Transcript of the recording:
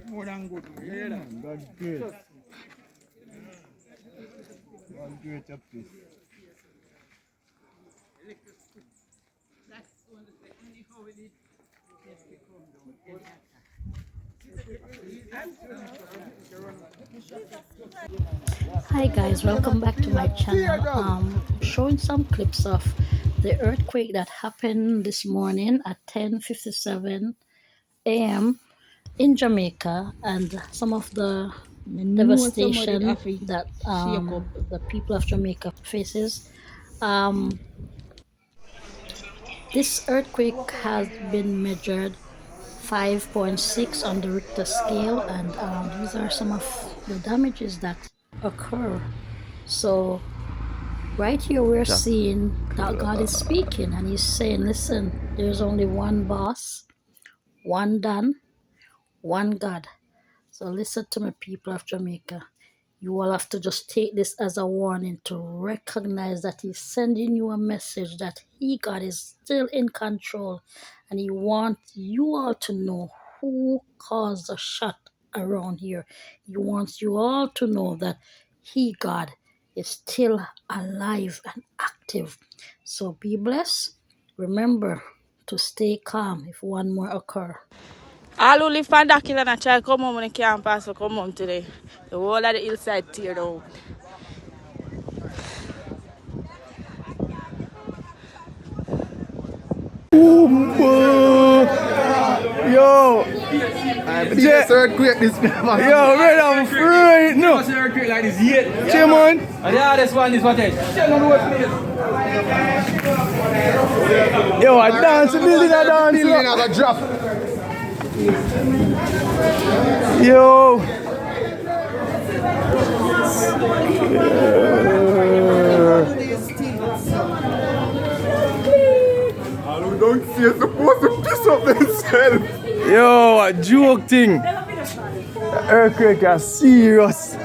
More than good. God great. God great up this. Hi guys, welcome back to my channel. Showing some clips of the earthquake that happened this morning at 10:57 a.m. in Jamaica, and some of the devastation that the people of Jamaica faces. This earthquake has been measured 5.6 on the Richter scale, and these are some of the damages that occur. So right here we're seeing that God is speaking, and he's saying, listen, there's only one boss, one Dan, one God. So listen to me, people of Jamaica. You will have to just take this as a warning to recognize that he's sending you a message that God is still in control, and he wants you all to know who caused the shot around here. He wants you all to know that God is still alive and active. So be blessed. Remember to stay calm if one more occur. All who live from that hill and try to come home when they can't pass to come home today. The whole of the hillside tear down. Yo! This earthquake this man. Yo, man, I'm free! No! This earthquake like this yet. Chairman! Yeah, this one is what it. Yo, I dance, building a dance. Building have a drop. Yo! Don't see you're supposed to piss up themselves. Yo, a joke thing. The earthquake is serious.